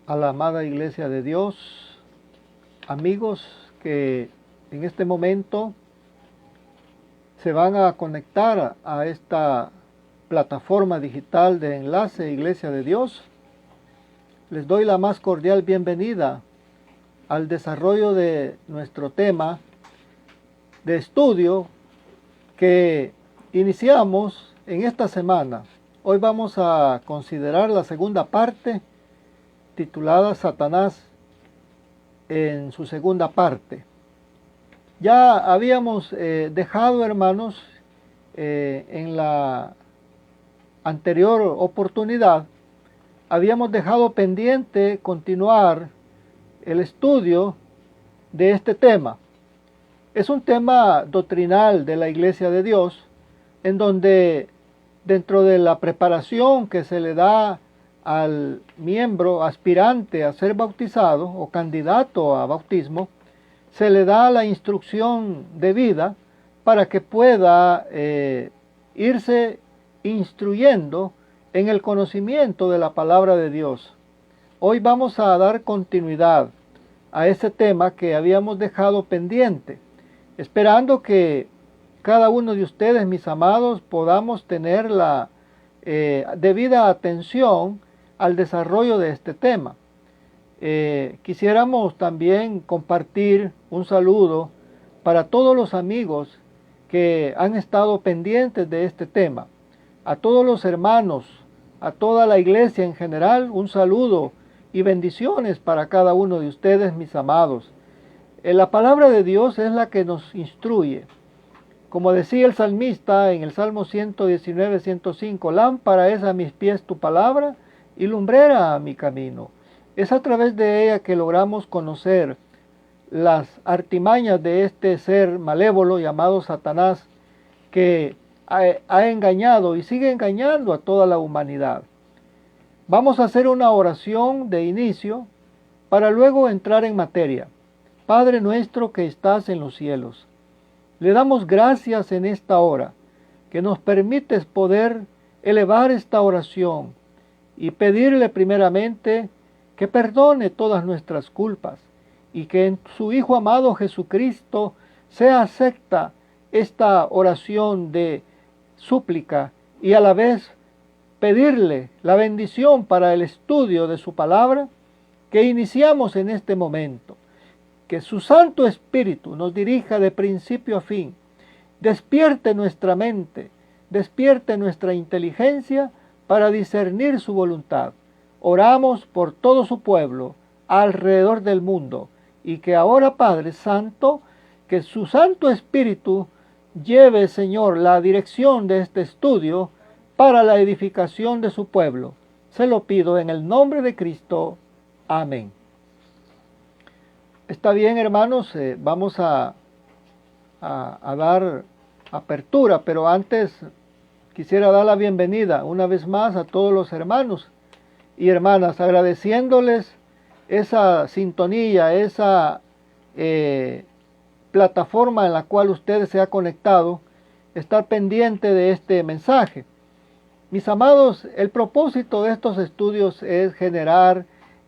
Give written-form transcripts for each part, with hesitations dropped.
a la amada Iglesia de Dios, amigos que en este momento se van a conectar a esta plataforma digital de enlace Iglesia de Dios. Les doy la más cordial bienvenida al desarrollo de nuestro tema de estudio que iniciamos en esta semana. Hoy vamos a considerar la segunda parte titulada Satanás en su segunda parte. Ya habíamos dejado, hermanos, en la anterior oportunidad, habíamos dejado pendiente continuar el estudio de este tema. Es un tema doctrinal de la Iglesia de Dios, en donde dentro de la preparación que se le da al miembro aspirante a ser bautizado o candidato a bautismo, se le da la instrucción debida para que pueda irse instruyendo en el conocimiento de la palabra de Dios. Hoy vamos a dar continuidad a ese tema que habíamos dejado pendiente, esperando que cada uno de ustedes, mis amados, podamos tener la debida atención al desarrollo de este tema. Quisiéramos también compartir un saludo para todos los amigos que han estado pendientes de este tema, a todos los hermanos, a toda la iglesia en general, un saludo y bendiciones para cada uno de ustedes, mis amados. La palabra de Dios es la que nos instruye. Como decía el salmista en el Salmo 119, 105, lámpara es a mis pies tu palabra y lumbrera a mi camino. Es a través de ella que logramos conocer las artimañas de este ser malévolo llamado Satanás, que ha engañado y sigue engañando a toda la humanidad. Vamos a hacer una oración de inicio para luego entrar en materia. Padre nuestro que estás en los cielos, le damos gracias en esta hora que nos permites poder elevar esta oración y pedirle primeramente que perdone todas nuestras culpas y que en su Hijo amado Jesucristo sea acepta esta oración de súplica y a la vez pedirle la bendición para el estudio de su palabra que iniciamos en este momento. Que su Santo Espíritu nos dirija de principio a fin, despierte nuestra mente, despierte nuestra inteligencia para discernir su voluntad. Oramos por todo su pueblo alrededor del mundo y que ahora, Padre Santo, que su Santo Espíritu lleve, Señor, la dirección de este estudio para la edificación de su pueblo. Se lo pido en el nombre de Cristo. Amén. Está bien, hermanos, vamos a dar apertura, pero antes quisiera dar la bienvenida una vez más a todos los hermanos y hermanas, agradeciéndoles esa sintonía, esa plataforma en la cual ustedes se han conectado, estar pendiente de este mensaje. Mis amados, el propósito de estos estudios es generar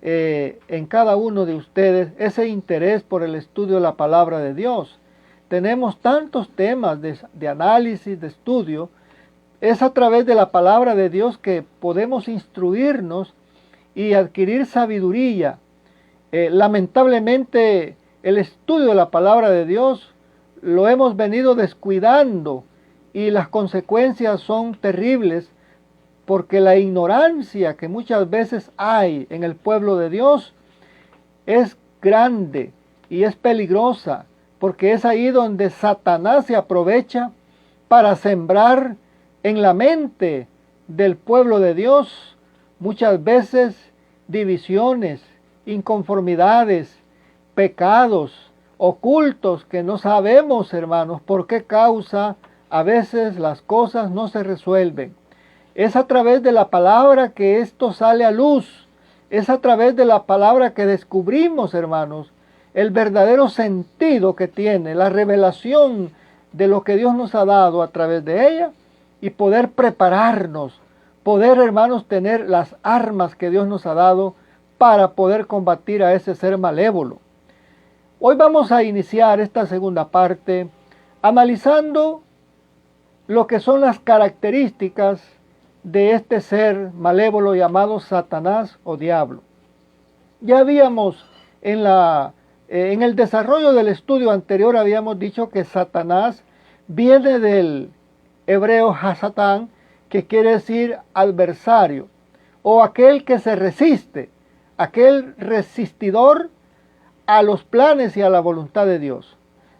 en cada uno de ustedes ese interés por el estudio de la palabra de Dios. Tenemos tantos temas de análisis, de estudio. Es a través de la palabra de Dios que podemos instruirnos y adquirir sabiduría. Lamentablemente, el estudio de la palabra de Dios lo hemos venido descuidando y las consecuencias son terribles porque la ignorancia que muchas veces hay en el pueblo de Dios es grande y es peligrosa, porque es ahí donde Satanás se aprovecha para sembrar en la mente del pueblo de Dios muchas veces divisiones, inconformidades, pecados ocultos que no sabemos, hermanos, por qué causa a veces las cosas no se resuelven. Es a través de la palabra que esto sale a luz. Es a través de la palabra que descubrimos, hermanos, el verdadero sentido que tiene, la revelación de lo que Dios nos ha dado a través de ella y poder prepararnos, poder, hermanos, tener las armas que Dios nos ha dado para poder combatir a ese ser malévolo. Hoy vamos a iniciar esta segunda parte analizando lo que son las características de este ser malévolo llamado Satanás o diablo. Ya habíamos en el desarrollo del estudio anterior habíamos dicho que Satanás viene del hebreo Hasatán, que quiere decir adversario, o aquel que se resiste, aquel resistidor a los planes y a la voluntad de Dios.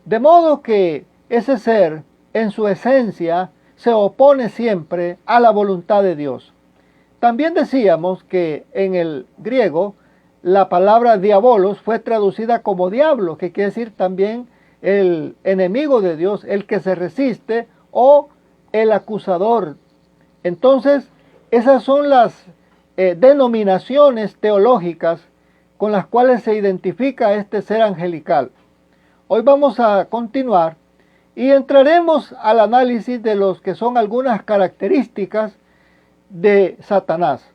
De modo que ese ser, en su esencia, se opone siempre a la voluntad de Dios. También decíamos que en el griego la palabra diabolos fue traducida como diablo, que quiere decir también el enemigo de Dios, el que se resiste o el acusador. Entonces, esas son las denominaciones teológicas con las cuales se identifica este ser angelical. Hoy vamos a continuar y entraremos al análisis de los que son algunas características de Satanás.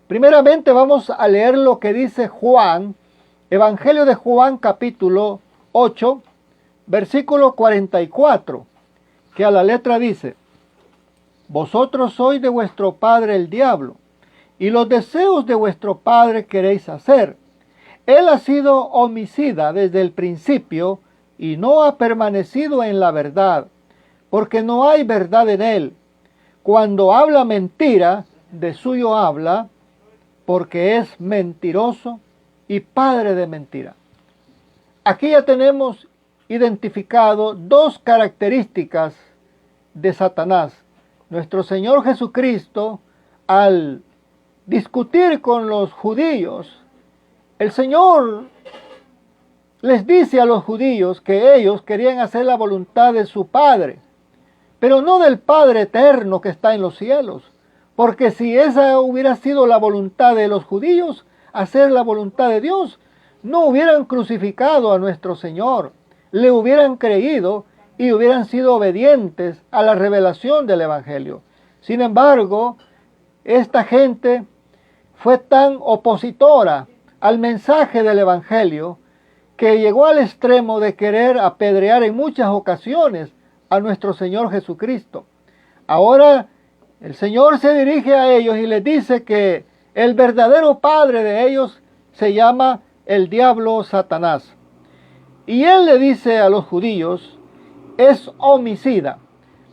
Primeramente vamos a leer lo que dice Juan, Evangelio de Juan capítulo 8, versículo 44, que a la letra dice: Vosotros sois de vuestro padre el diablo, y los deseos de vuestro padre queréis hacer. Él ha sido homicida desde el principio y no ha permanecido en la verdad, porque no hay verdad en él. Cuando habla mentira, de suyo habla, porque es mentiroso y padre de mentira. Aquí ya tenemos identificado dos características de Satanás. Nuestro Señor Jesucristo, al discutir con los judíos, el Señor les dice a los judíos que ellos querían hacer la voluntad de su Padre, pero no del Padre eterno que está en los cielos, porque si esa hubiera sido la voluntad de los judíos, hacer la voluntad de Dios, no hubieran crucificado a nuestro Señor, le hubieran creído y hubieran sido obedientes a la revelación del Evangelio. Sin embargo, esta gente fue tan opositora al mensaje del Evangelio que llegó al extremo de querer apedrear en muchas ocasiones a nuestro Señor Jesucristo. Ahora el Señor se dirige a ellos y les dice que el verdadero padre de ellos se llama el diablo Satanás. Y él le dice a los judíos, es homicida.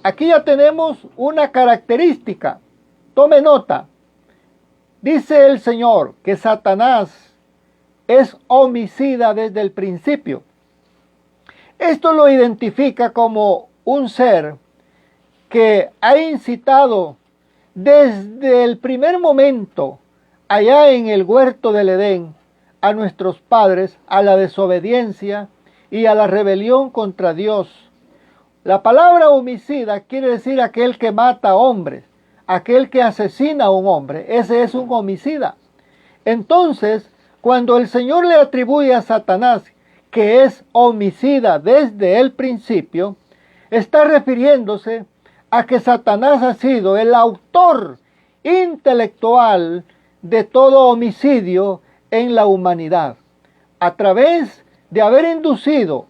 Aquí ya tenemos una característica. Tome nota. Dice el Señor que Satanás es homicida desde el principio. Esto lo identifica como un ser que ha incitado desde el primer momento, allá en el huerto del Edén, a nuestros padres a la desobediencia y a la rebelión contra Dios. La palabra homicida quiere decir aquel que mata a hombres, aquel que asesina a un hombre. Ese es un homicida. Entonces, cuando el Señor le atribuye a Satanás que es homicida desde el principio, está refiriéndose a que Satanás ha sido el autor intelectual de todo homicidio en la humanidad, a través de haber inducido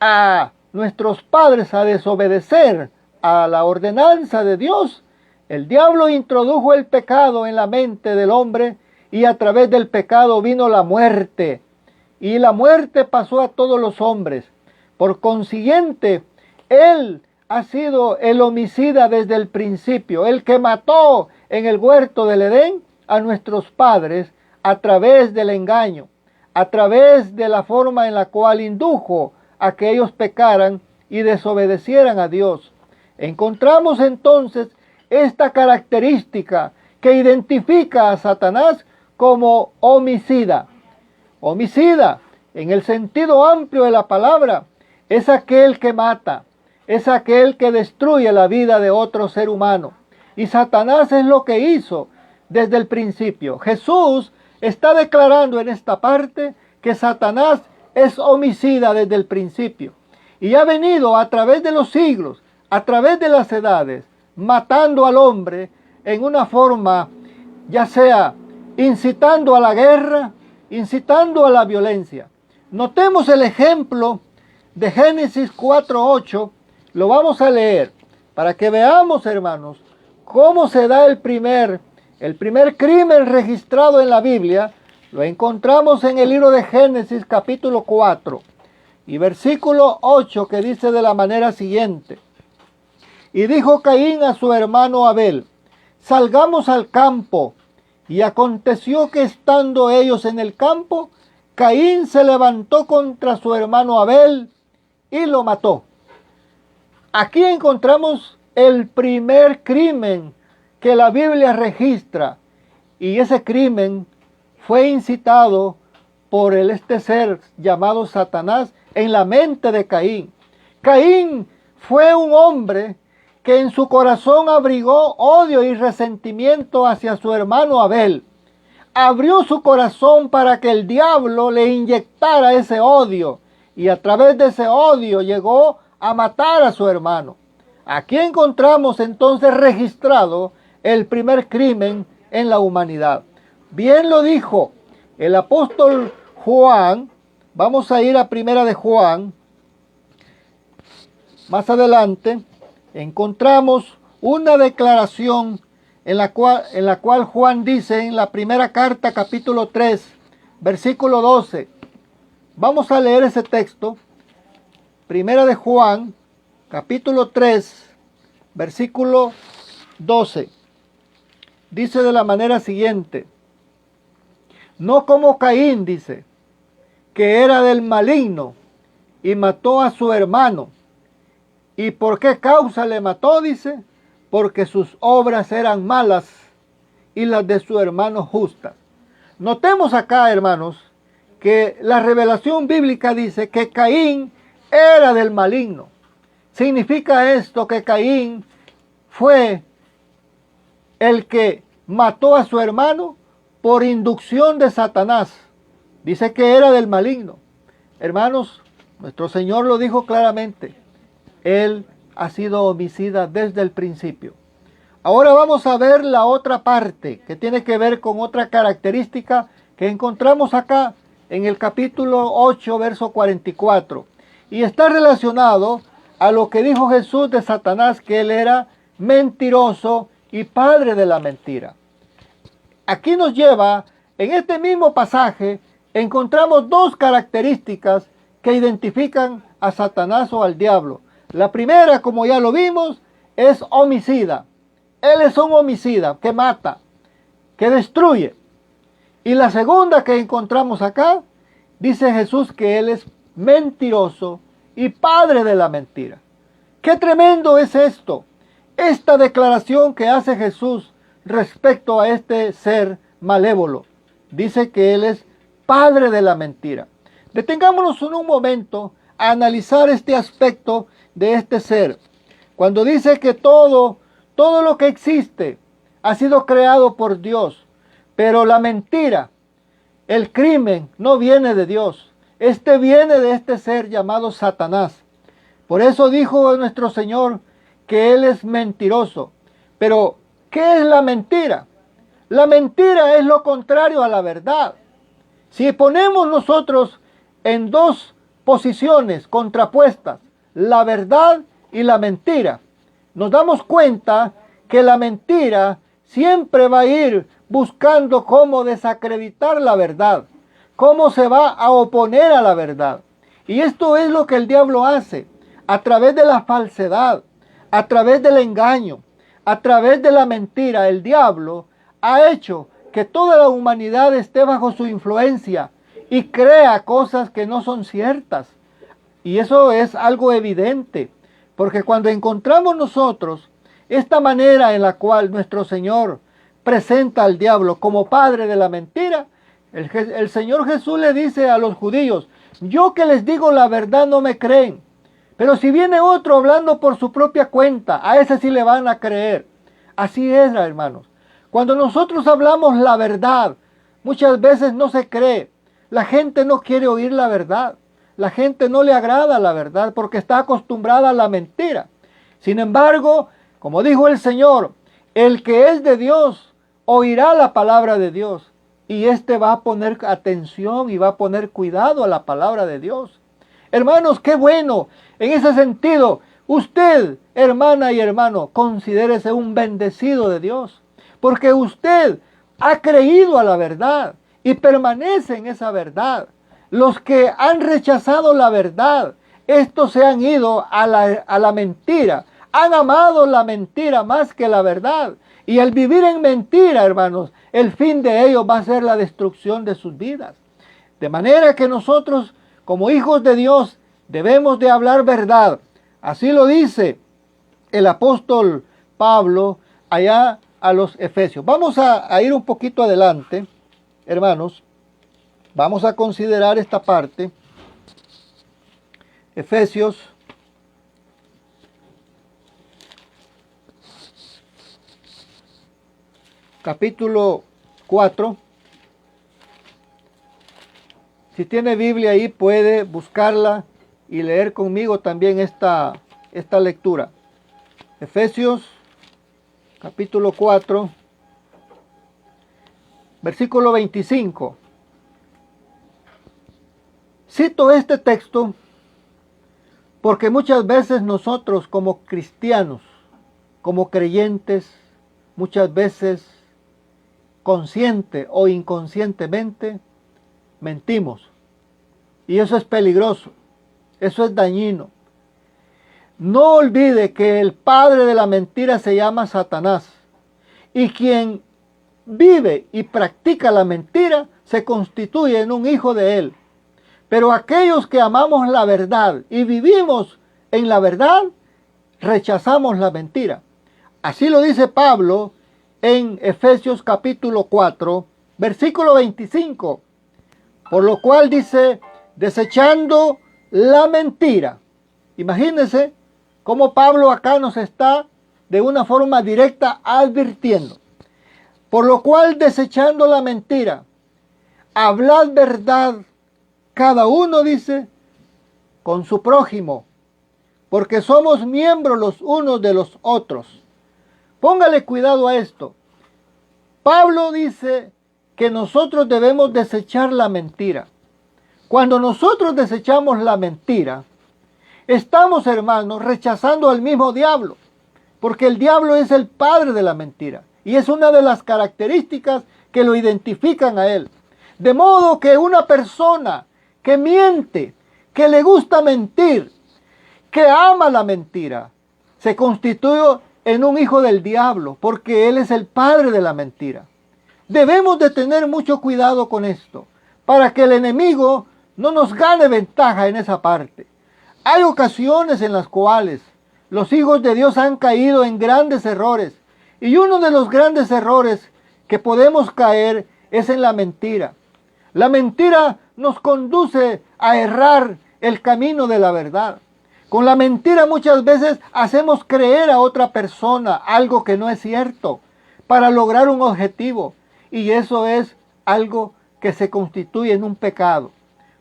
a nuestros padres a desobedecer a la ordenanza de Dios. El diablo introdujo el pecado en la mente del hombre y a través del pecado vino la muerte. Y la muerte pasó a todos los hombres. Por consiguiente, él ha sido el homicida desde el principio, el que mató en el huerto del Edén a nuestros padres a través del engaño, a través de la forma en la cual indujo a que ellos pecaran y desobedecieran a Dios. Encontramos entonces esta característica que identifica a Satanás como homicida. Homicida, en el sentido amplio de la palabra, es aquel que mata, es aquel que destruye la vida de otro ser humano. Y Satanás es lo que hizo desde el principio. Jesús está declarando en esta parte que Satanás es homicida desde el principio. Y ha venido a través de los siglos, a través de las edades, matando al hombre en una forma ya sea incitando a la guerra, incitando a la violencia. Notemos el ejemplo de Génesis 4:8, lo vamos a leer para que veamos, hermanos, cómo se da el primer crimen registrado en la Biblia. Lo encontramos en el libro de Génesis capítulo 4 y versículo 8, que dice de la manera siguiente: y dijo Caín a su hermano Abel: salgamos al campo. Y aconteció que estando ellos en el campo, Caín se levantó contra su hermano Abel y lo mató. Aquí encontramos el primer crimen que la Biblia registra, y ese crimen fue incitado por este ser llamado Satanás en la mente de Caín. Caín fue un hombre que en su corazón abrigó odio y resentimiento hacia su hermano Abel. Abrió su corazón para que el diablo le inyectara ese odio, y a través de ese odio llegó a matar a su hermano. Aquí encontramos entonces registrado el primer crimen en la humanidad. Bien lo dijo el apóstol Juan. Vamos a ir a Primera de Juan. Más adelante encontramos una declaración en la cual Juan dice en la primera carta, capítulo 3, versículo 12. Vamos a leer ese texto. Primera de Juan, capítulo 3, versículo 12. Dice de la manera siguiente: no como Caín, dice, que era del maligno y mató a su hermano. ¿Y por qué causa le mató? Dice, porque sus obras eran malas y las de su hermano justas. Notemos acá, hermanos, que la revelación bíblica dice que Caín era del maligno. Significa esto que Caín fue el que mató a su hermano por inducción de Satanás. Dice que era del maligno. Hermanos, nuestro Señor lo dijo claramente. Él ha sido homicida desde el principio. Ahora vamos a ver la otra parte que tiene que ver con otra característica que encontramos acá en el capítulo 8, verso 44. Y está relacionado a lo que dijo Jesús de Satanás, que él era mentiroso y padre de la mentira. Aquí nos lleva, en este mismo pasaje, encontramos dos características que identifican a Satanás o al diablo. La primera, como ya lo vimos, es homicida. Él es un homicida que mata, que destruye. Y la segunda que encontramos acá, dice Jesús que Él es mentiroso y padre de la mentira. ¡Qué tremendo es esto! Esta declaración que hace Jesús respecto a este ser malévolo. Dice que Él es padre de la mentira. Detengámonos un momento a analizar este aspecto de este ser. Cuando dice que todo lo que existe ha sido creado por Dios, pero la mentira, el crimen, no viene de Dios. Este viene de este ser llamado Satanás. Por eso dijo nuestro Señor que Él es mentiroso. Pero, ¿qué es la mentira? La mentira es lo contrario a la verdad. Si ponemos nosotros en dos posiciones contrapuestas, la verdad y la mentira, nos damos cuenta que la mentira siempre va a ir buscando cómo desacreditar la verdad, cómo se va a oponer a la verdad. Y esto es lo que el diablo hace, a través de la falsedad, a través del engaño, a través de la mentira. El diablo ha hecho que toda la humanidad esté bajo su influencia y crea cosas que no son ciertas. Y eso es algo evidente, porque cuando encontramos nosotros esta manera en la cual nuestro Señor presenta al diablo como padre de la mentira, el Señor Jesús le dice a los judíos: yo que les digo la verdad no me creen, pero si viene otro hablando por su propia cuenta, a ese sí le van a creer. Así es, hermanos. Cuando nosotros hablamos la verdad, muchas veces no se cree. La gente no quiere oír la verdad. La gente no le agrada la verdad porque está acostumbrada a la mentira. Sin embargo, como dijo el Señor, el que es de Dios oirá la palabra de Dios. y éste va a poner atención y va a poner cuidado a la palabra de Dios. Hermanos, qué bueno. En ese sentido, usted, hermana y hermano, considérese un bendecido de Dios, porque usted ha creído a la verdad y permanece en esa verdad. Los que han rechazado la verdad, estos se han ido a la mentira, han amado la mentira más que la verdad. Y al vivir en mentira, hermanos, el fin de ellos va a ser la destrucción de sus vidas. De manera que nosotros, como hijos de Dios, debemos de hablar verdad. Así lo dice el apóstol Pablo allá a los Efesios. Vamos a ir un poquito adelante, hermanos. Vamos a considerar esta parte. Efesios capítulo 4. Si tiene Biblia ahí, puede buscarla y leer conmigo también esta lectura. Efesios capítulo 4, versículo 25. Cito este texto porque muchas veces nosotros como cristianos, como creyentes, muchas veces consciente o inconscientemente mentimos. Y eso es peligroso, eso es dañino. No olvide que el padre de la mentira se llama Satanás. Y quien vive y practica la mentira se constituye en un hijo de él. Pero aquellos que amamos la verdad y vivimos en la verdad, rechazamos la mentira. Así lo dice Pablo en Efesios capítulo 4, versículo 25. Por lo cual dice, desechando la mentira. Imagínense cómo Pablo acá nos está de una forma directa advirtiendo. Por lo cual, desechando la mentira, hablad verdad, cada uno dice, con su prójimo, porque somos miembros los unos de los otros. Póngale cuidado a esto. Pablo dice que nosotros debemos desechar la mentira. Cuando nosotros desechamos la mentira, estamos, hermanos, rechazando al mismo diablo, porque el diablo es el padre de la mentira y es una de las características que lo identifican a él. De modo que una persona que miente, que le gusta mentir, que ama la mentira, se constituye en un hijo del diablo, porque él es el padre de la mentira. Debemos de tener mucho cuidado con esto, para que el enemigo no nos gane ventaja en esa parte. Hay ocasiones en las cuales los hijos de Dios han caído en grandes errores, y uno de los grandes errores que podemos caer es en la mentira. La mentira nos conduce a errar el camino de la verdad. Con la mentira muchas veces hacemos creer a otra persona algo que no es cierto para lograr un objetivo, y eso es algo que se constituye en un pecado.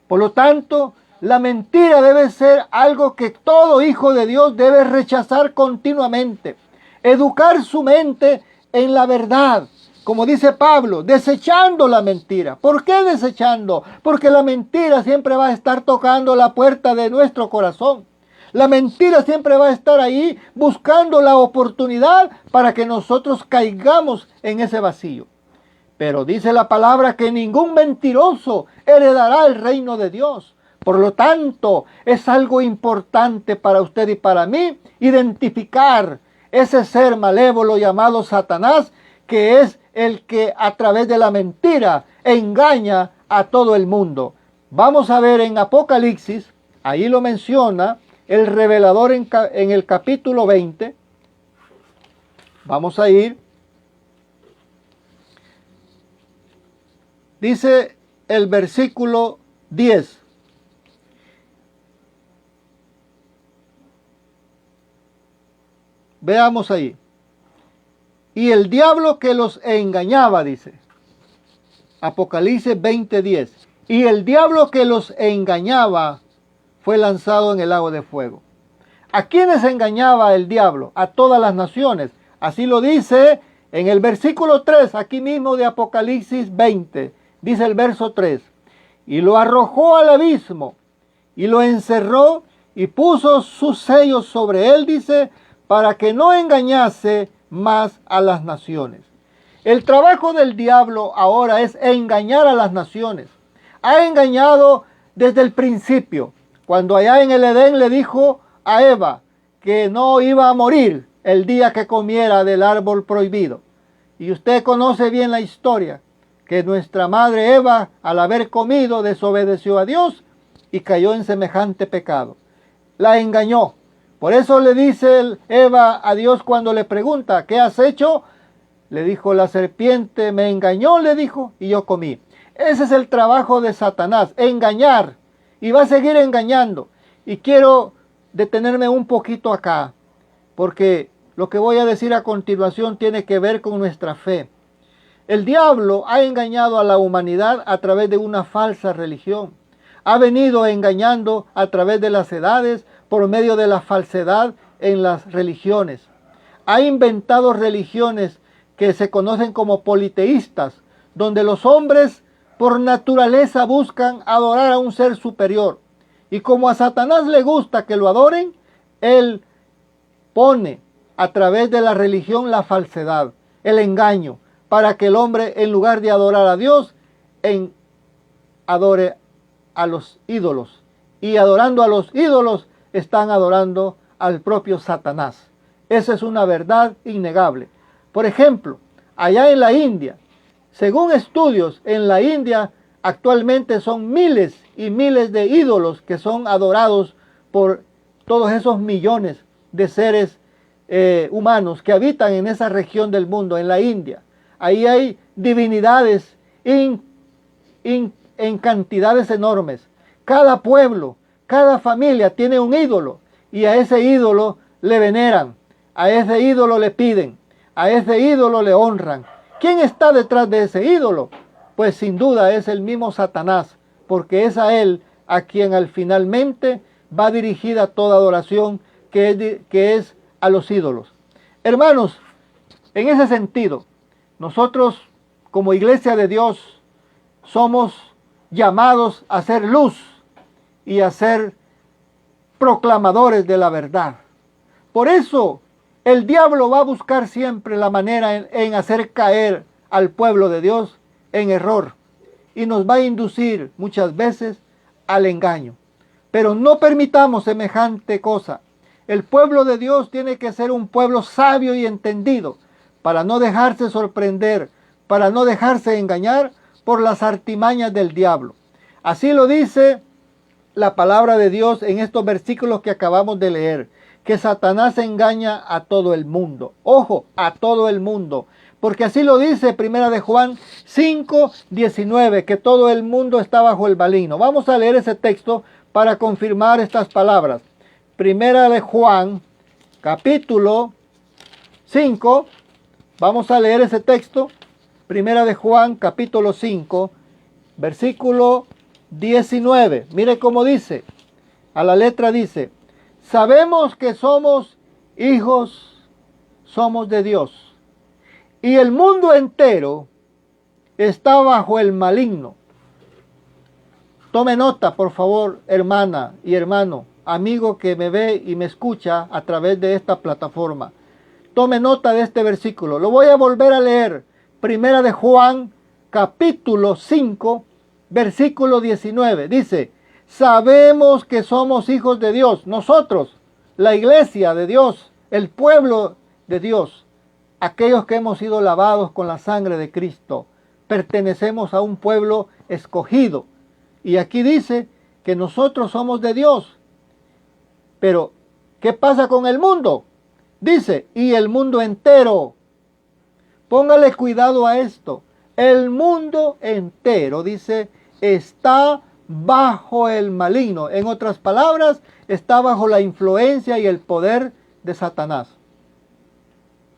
Por lo tanto, la mentira debe ser algo que todo hijo de Dios debe rechazar continuamente. Educar su mente en la verdad. Como dice Pablo, desechando la mentira. ¿Por qué desechando? Porque la mentira siempre va a estar tocando la puerta de nuestro corazón. La mentira siempre va a estar ahí buscando la oportunidad para que nosotros caigamos en ese vacío. Pero dice la palabra que ningún mentiroso heredará el reino de Dios. Por lo tanto, es algo importante para usted y para mí identificar ese ser malévolo llamado Satanás, que es el que a través de la mentira engaña a todo el mundo. Vamos a ver en Apocalipsis, ahí lo menciona el revelador en el capítulo 20. Vamos a ir. Dice el versículo 10. Veamos ahí. Y el diablo que los engañaba, dice. Apocalipsis 20:10. Y el diablo que los engañaba fue lanzado en el lago de fuego. ¿A quiénes engañaba el diablo? A todas las naciones. Así lo dice En el versículo 3, aquí mismo de Apocalipsis 20, dice el verso 3, y lo arrojó al abismo, y lo encerró, y puso sus sellos sobre él, dice, para que no engañase más a las naciones. El trabajo del diablo ahora es engañar a las naciones. Ha engañado desde el principio, cuando allá en el Edén le dijo a Eva que no iba a morir el día que comiera del árbol prohibido. Y usted conoce bien la historia, que nuestra madre Eva, al haber comido, desobedeció a Dios y cayó en semejante pecado. La engañó. Por eso le dice Eva a Dios cuando le pregunta, ¿qué has hecho? Le dijo, la serpiente me engañó, le dijo, y yo comí. Ese es el trabajo de Satanás, engañar. Y va a seguir engañando. Y quiero detenerme un poquito acá, porque lo que voy a decir a continuación tiene que ver con nuestra fe. El diablo ha engañado a la humanidad a través de una falsa religión. Ha venido engañando a través de las edades por medio de la falsedad en las religiones. Ha inventado religiones que se conocen como politeístas, donde los hombres por naturaleza buscan adorar a un ser superior. Y como a Satanás le gusta que lo adoren, él pone a través de la religión la falsedad, el engaño, para que el hombre, en lugar de adorar a Dios, adore a los ídolos. Y adorando a los ídolos, están adorando al propio Satanás. Esa es una verdad innegable. Por ejemplo, allá en la India, según estudios, en la India actualmente son miles y miles de ídolos que son adorados por todos esos millones de seres humanos que habitan en esa región del mundo, en la India. Ahí hay divinidades en cantidades enormes. Cada pueblo, cada familia tiene un ídolo y a ese ídolo le veneran, a ese ídolo le piden, a ese ídolo le honran. ¿Quién está detrás de ese ídolo? Pues sin duda es el mismo Satanás, porque es a él a quien al finalmente va dirigida toda adoración que es a los ídolos. Hermanos, en ese sentido, nosotros como iglesia de Dios somos llamados a ser luz y a ser proclamadores de la verdad. Por eso el diablo va a buscar siempre la manera en hacer caer al pueblo de Dios en error y nos va a inducir muchas veces al engaño. Pero no permitamos semejante cosa. El pueblo de Dios tiene que ser un pueblo sabio y entendido para no dejarse sorprender, para no dejarse engañar por las artimañas del diablo. Así lo dice la palabra de Dios en estos versículos que acabamos de leer, que Satanás engaña a todo el mundo. Ojo, a todo el mundo. Porque así lo dice Primera de Juan 5:19, que todo el mundo está bajo el maligno. Vamos a leer ese texto para confirmar estas palabras. Primera de Juan, capítulo 5. Vamos a leer ese texto. Primera de Juan, capítulo 5, versículo 19. Mire cómo dice. A la letra dice: sabemos que somos hijos, somos de Dios. Y el mundo entero está bajo el maligno. Tome nota, por favor, hermana y hermano, amigo que me ve y me escucha a través de esta plataforma. Tome nota de este versículo. Lo voy a volver a leer. Primera de Juan, capítulo 5, versículo 19. Dice: sabemos que somos hijos de Dios. Nosotros, la iglesia de Dios, el pueblo de Dios, aquellos que hemos sido lavados con la sangre de Cristo, pertenecemos a un pueblo escogido. Y aquí dice que nosotros somos de Dios. Pero, ¿qué pasa con el mundo? Dice, y el mundo entero. Póngale cuidado a esto. El mundo entero, dice, está bajo el maligno. En otras palabras, está bajo la influencia y el poder de Satanás.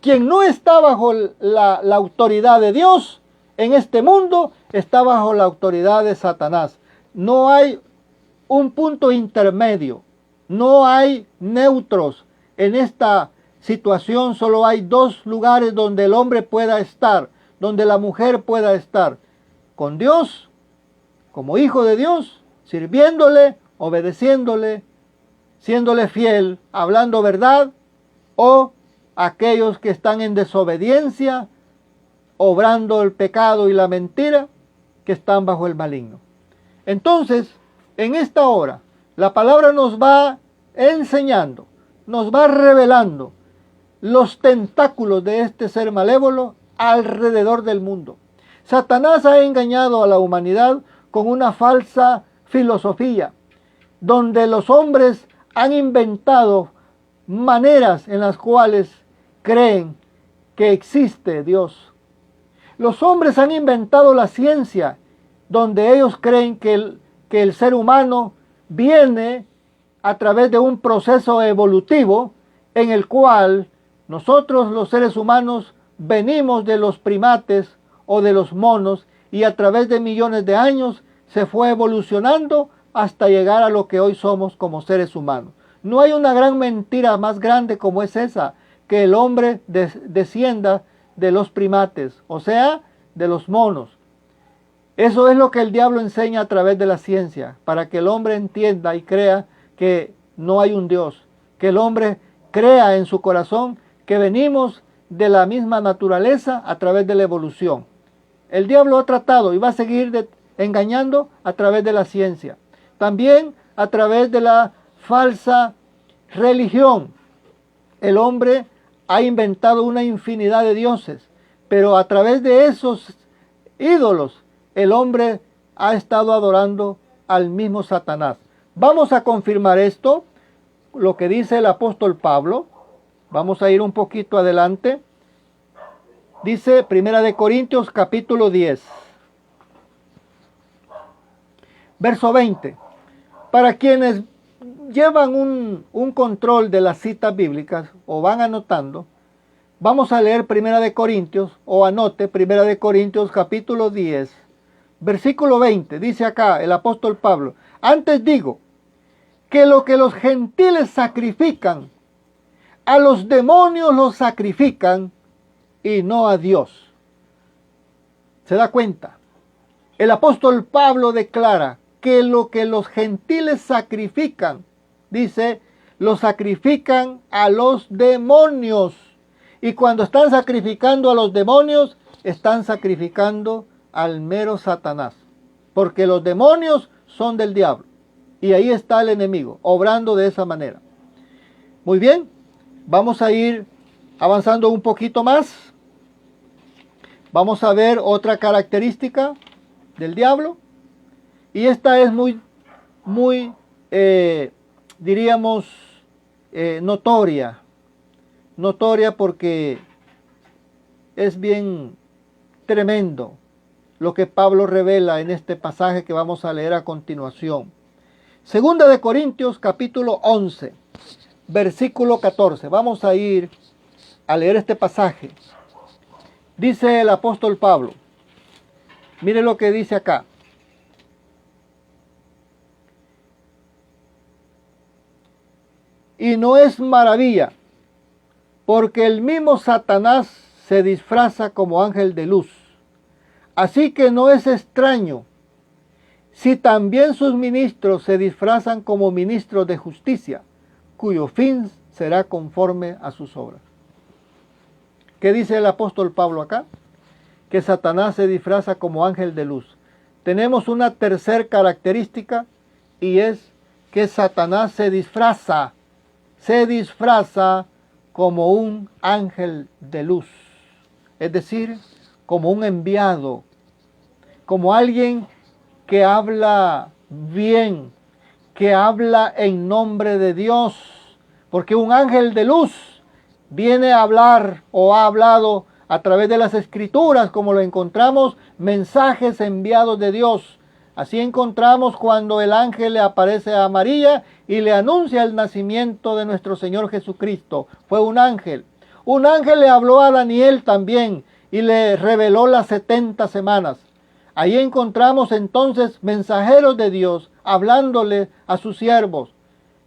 Quien no está bajo la autoridad de Dios en este mundo, está bajo la autoridad de Satanás. No hay un punto intermedio. No hay neutros en esta situación solo hay dos lugares donde el hombre pueda estar, donde la mujer pueda estar: con Dios, como hijo de Dios, sirviéndole, obedeciéndole, siéndole fiel, hablando verdad, o aquellos que están en desobediencia, obrando el pecado y la mentira, que están bajo el maligno. Entonces, en esta hora, la palabra nos va enseñando, nos va revelando los tentáculos de este ser malévolo alrededor del mundo. Satanás ha engañado a la humanidad con una falsa filosofía, donde los hombres han inventado maneras en las cuales creen que existe Dios. Los hombres han inventado la ciencia, donde ellos creen que el ser humano viene a través de un proceso evolutivo en el cual nosotros los seres humanos venimos de los primates o de los monos, y a través de millones de años se fue evolucionando hasta llegar a lo que hoy somos como seres humanos. No hay una gran mentira más grande como es esa, que el hombre descienda de los primates, o sea, de los monos. Eso es lo que el diablo enseña a través de la ciencia, para que el hombre entienda y crea que no hay un Dios, que el hombre crea en su corazón que venimos de la misma naturaleza a través de la evolución. El diablo ha tratado y va a seguir engañando a través de la ciencia. También a través de la falsa religión. El hombre ha inventado una infinidad de dioses, pero a través de esos ídolos el hombre ha estado adorando al mismo Satanás. Vamos a confirmar esto, lo que dice el apóstol Pablo. Vamos a ir un poquito adelante. Dice 1 Corintios capítulo 10, verso 20. Para quienes llevan un control de las citas bíblicas o van anotando, vamos a leer 1 Corintios, o anote 1 Corintios capítulo 10, versículo 20. Dice acá el apóstol Pablo: antes digo que lo que los gentiles sacrifican, a los demonios los sacrifican y no a Dios. ¿Se da cuenta? El apóstol Pablo declara que lo que los gentiles sacrifican, dice, lo sacrifican a los demonios. Y cuando están sacrificando a los demonios, están sacrificando al mero Satanás. Porque los demonios son del diablo. Y ahí está el enemigo, obrando de esa manera. Muy bien, vamos a ir avanzando un poquito más. Vamos a ver otra característica del diablo. Y esta es muy diríamos, notoria. Notoria porque es bien tremendo lo que Pablo revela en este pasaje que vamos a leer a continuación. Segunda de Corintios capítulo 11, versículo 14. Vamos a ir a leer este pasaje. Dice el apóstol Pablo, mire lo que dice acá. Y no es maravilla, porque el mismo Satanás se disfraza como ángel de luz. Así que no es extraño si también sus ministros se disfrazan como ministros de justicia, cuyo fin será conforme a sus obras. ¿Qué dice el apóstol Pablo acá? Que Satanás se disfraza como ángel de luz. Tenemos una tercera característica, y es que Satanás se disfraza como un ángel de luz. Es decir, como un enviado, como alguien que habla bien, que habla en nombre de Dios. Porque un ángel de luz viene a hablar o ha hablado a través de las escrituras, como lo encontramos, mensajes enviados de Dios. Así encontramos cuando el ángel le aparece a María y le anuncia el nacimiento de nuestro Señor Jesucristo. Fue un ángel. Un ángel le habló a Daniel también y le reveló las 70 semanas. Ahí encontramos entonces mensajeros de Dios hablándole a sus siervos.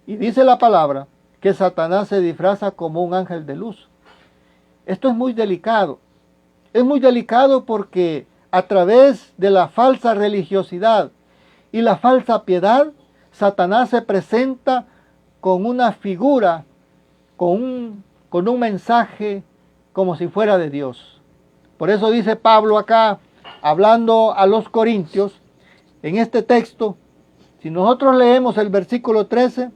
Y dice la palabra que Satanás se disfraza como un ángel de luz. Esto es muy delicado. Es muy delicado porque a través de la falsa religiosidad y la falsa piedad, Satanás se presenta con una figura, con un mensaje como si fuera de Dios. Por eso dice Pablo acá, hablando a los corintios, en este texto, si nosotros leemos el versículo 13,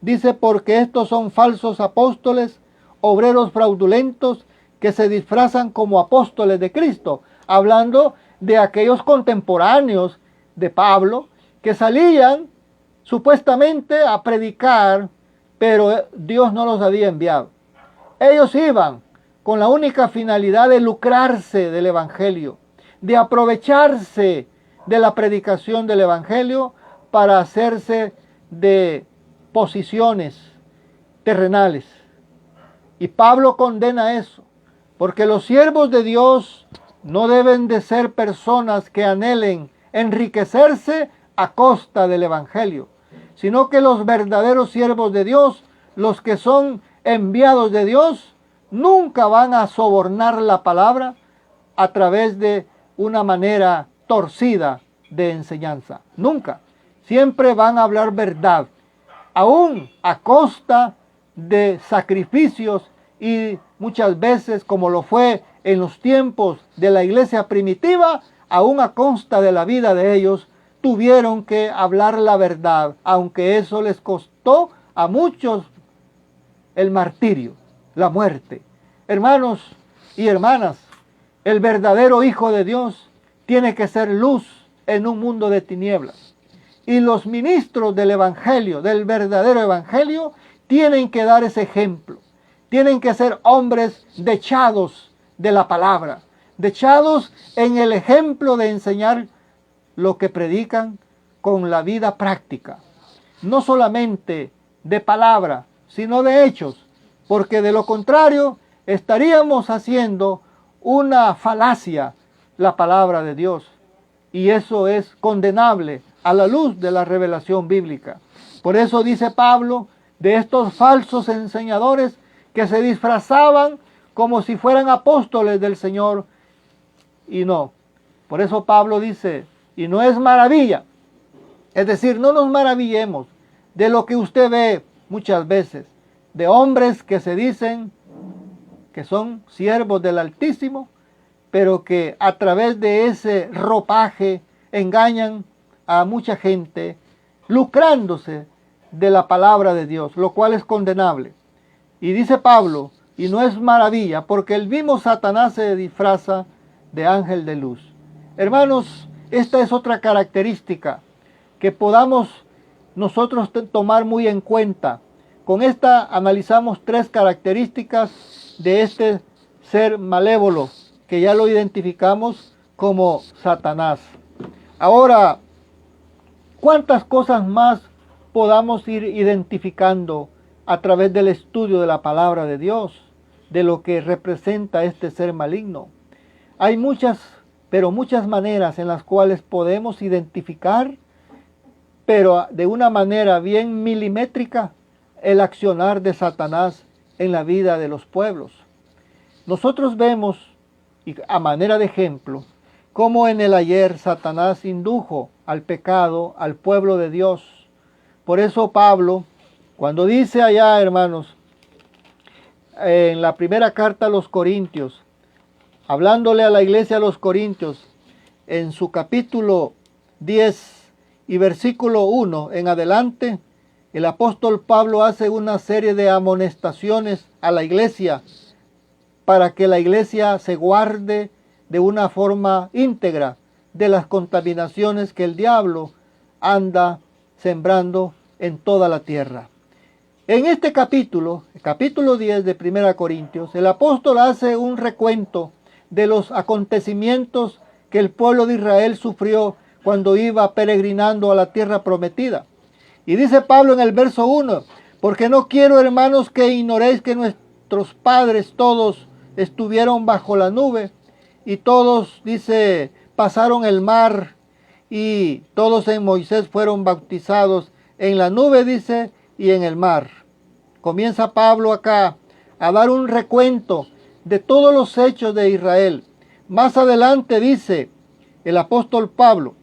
dice, porque estos son falsos apóstoles, obreros fraudulentos, que se disfrazan como apóstoles de Cristo, hablando de aquellos contemporáneos de Pablo, que salían supuestamente a predicar, pero Dios no los había enviado. Ellos iban con la única finalidad de lucrarse del Evangelio, de aprovecharse de la predicación del Evangelio para hacerse de posiciones terrenales. Y Pablo condena eso, porque los siervos de Dios no deben de ser personas que anhelen enriquecerse a costa del Evangelio, sino que los verdaderos siervos de Dios, los que son enviados de Dios, nunca van a sobornar la palabra a través de una manera torcida de enseñanza. Nunca. Siempre van a hablar verdad, aún a costa de sacrificios y muchas veces, como lo fue en los tiempos de la iglesia primitiva, aún a costa de la vida de ellos, tuvieron que hablar la verdad, aunque eso les costó a muchos el martirio, la muerte. Hermanos y hermanas, el verdadero Hijo de Dios tiene que ser luz en un mundo de tinieblas. Y los ministros del Evangelio, del verdadero Evangelio, tienen que dar ese ejemplo. Tienen que ser hombres dechados de la palabra, dechados en el ejemplo de enseñar lo que predican con la vida práctica. No solamente de palabra, sino de hechos, porque de lo contrario estaríamos haciendo una falacia la palabra de Dios. Y eso es condenable a la luz de la revelación bíblica. Por eso dice Pablo de estos falsos enseñadores que se disfrazaban como si fueran apóstoles del Señor, y no. Por eso Pablo dice, y no es maravilla, es decir, no nos maravillemos de lo que usted ve muchas veces, de hombres que se dicen que son siervos del Altísimo, pero que a través de ese ropaje engañan a mucha gente, lucrándose de la palabra de Dios, lo cual es condenable. Y dice Pablo, y no es maravilla, porque el mismo Satanás se disfraza de ángel de luz. Hermanos, esta es otra característica que podamos nosotros tomar muy en cuenta. Con esta analizamos tres características de este ser malévolo, que ya lo identificamos como Satanás. Ahora, ¿cuántas cosas más podamos ir identificando a través del estudio de la palabra de Dios, de lo que representa este ser maligno? Hay muchas, pero muchas maneras en las cuales podemos identificar, pero de una manera bien milimétrica, el accionar de Satanás en la vida de los pueblos. Nosotros vemos, y a manera de ejemplo, cómo en el ayer Satanás indujo al pecado al pueblo de Dios. Por eso Pablo, cuando dice allá, hermanos, en la primera carta a los Corintios, hablándole a la iglesia de los Corintios, en su capítulo 10 y versículo 1 en adelante, el apóstol Pablo hace una serie de amonestaciones a la iglesia para que la iglesia se guarde de una forma íntegra de las contaminaciones que el diablo anda sembrando en toda la tierra. En este capítulo, el capítulo 10 de 1 Corintios, el apóstol hace un recuento de los acontecimientos que el pueblo de Israel sufrió cuando iba peregrinando a la tierra prometida. Y dice Pablo en el verso 1, porque no quiero, hermanos, que ignoréis que nuestros padres todos estuvieron bajo la nube, y todos, dice, pasaron el mar, y todos en Moisés fueron bautizados en la nube, dice, y en el mar. comienza Pablo acá a dar un recuento de todos los hechos de Israel. Más adelante dice el apóstol Pablo,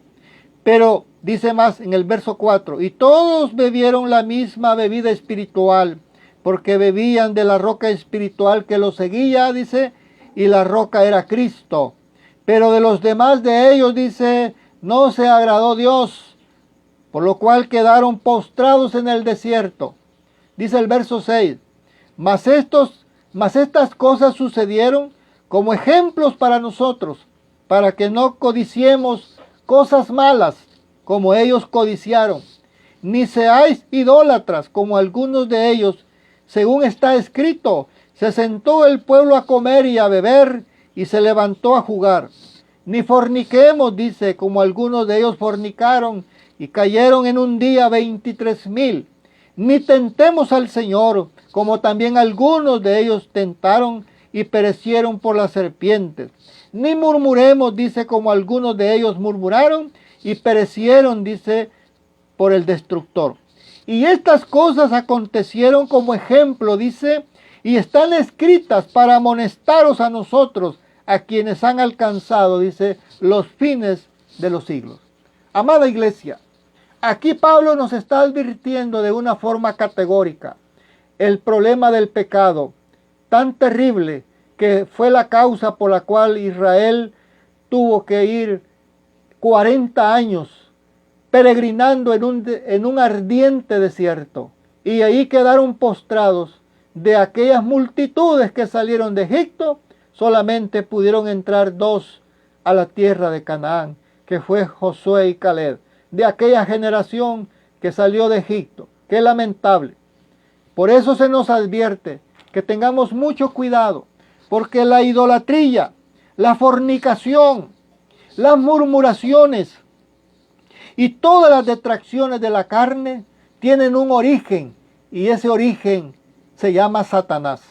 pero dice más en el verso 4, y todos bebieron la misma bebida espiritual, porque bebían de la roca espiritual que los seguía, dice, y la roca era Cristo. Pero de los demás de ellos, dice, no se agradó Dios, por lo cual quedaron postrados en el desierto. Dice el verso 6, mas estas cosas sucedieron como ejemplos para nosotros, para que no codiciemos cosas malas como ellos codiciaron, ni seáis idólatras como algunos de ellos, según está escrito, se sentó el pueblo a comer y a beber, y se levantó a jugar. Ni forniquemos, dice, como algunos de ellos fornicaron, y cayeron en un día 23,000. Ni tentemos al Señor, como también algunos de ellos tentaron, y perecieron por las serpientes. Ni murmuremos, dice, como algunos de ellos murmuraron, y perecieron, dice, por el destructor. Y estas cosas acontecieron como ejemplo, dice, y están escritas para amonestaros a nosotros, a quienes han alcanzado, dice, los fines de los siglos. Amada iglesia, aquí Pablo nos está advirtiendo de una forma categórica el problema del pecado, tan terrible que fue la causa por la cual Israel tuvo que ir 40 años peregrinando en un ardiente desierto, y ahí quedaron postrados. De aquellas multitudes que salieron de Egipto, solamente pudieron entrar 2 a la tierra de Canaán, que fue Josué y Caleb, de aquella generación que salió de Egipto. Qué lamentable. Por eso se nos advierte que tengamos mucho cuidado, porque la idolatría, la fornicación, las murmuraciones y todas las detracciones de la carne tienen un origen, y ese origen se llama Satanás.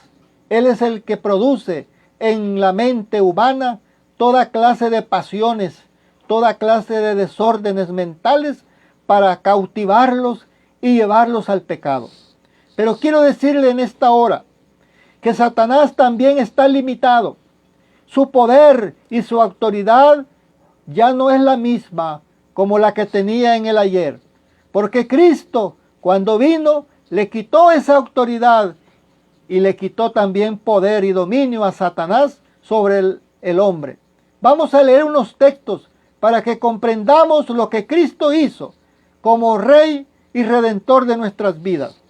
Él es el que produce en la mente humana toda clase de pasiones, toda clase de desórdenes mentales para cautivarlos y llevarlos al pecado. Pero quiero decirle en esta hora que Satanás también está limitado. Su poder y su autoridad ya no es la misma como la que tenía en el ayer. Porque Cristo, cuando vino, le quitó esa autoridad y le quitó también poder y dominio a Satanás sobre el hombre. Vamos a leer unos textos para que comprendamos lo que Cristo hizo como Rey y Redentor de nuestras vidas.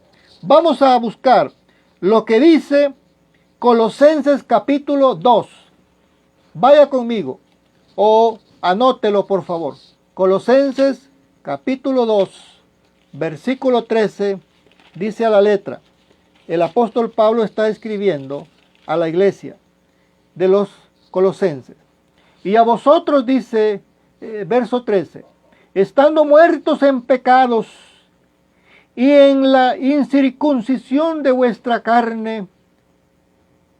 Vamos a buscar lo que dice Colosenses capítulo 2. Vaya conmigo o anótelo por favor. Colosenses capítulo 2, versículo 13, dice a la letra. El apóstol Pablo está escribiendo a la iglesia de los colosenses. Y a vosotros, dice, verso 13, estando muertos en pecados y en la incircuncisión de vuestra carne,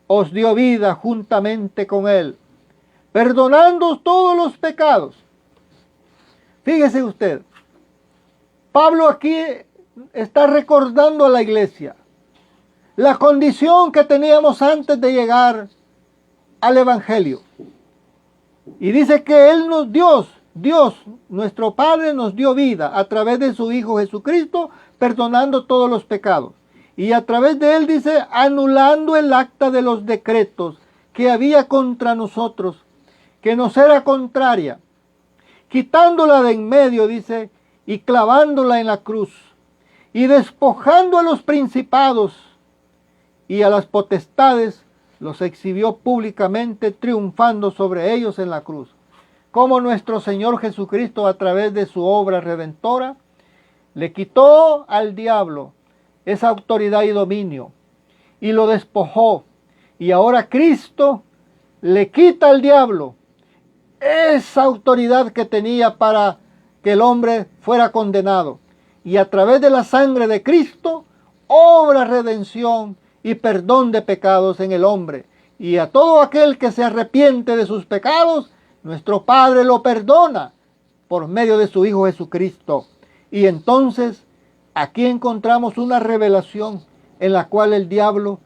os dio vida juntamente con él, perdonando todos los pecados. Fíjese usted, Pablo aquí está recordando a la iglesia la condición que teníamos antes de llegar al Evangelio. Y dice que Él Dios, nuestro Padre, nos dio vida a través de su Hijo Jesucristo, perdonando todos los pecados. Y a través de Él, dice, anulando el acta de los decretos que había contra nosotros, que nos era contraria, quitándola de en medio, dice, y clavándola en la cruz, y despojando a los principados y a las potestades, los exhibió públicamente, triunfando sobre ellos en la cruz. Como nuestro Señor Jesucristo, a través de su obra redentora, le quitó al diablo esa autoridad y dominio, y lo despojó. Y ahora Cristo le quita al diablo esa autoridad que tenía para que el hombre fuera condenado. Y a través de la sangre de Cristo, obra redención y perdón de pecados en el hombre. Y a todo aquel que se arrepiente de sus pecados, nuestro Padre lo perdona por medio de su Hijo Jesucristo. Y entonces aquí encontramos una revelación en la cual el diablo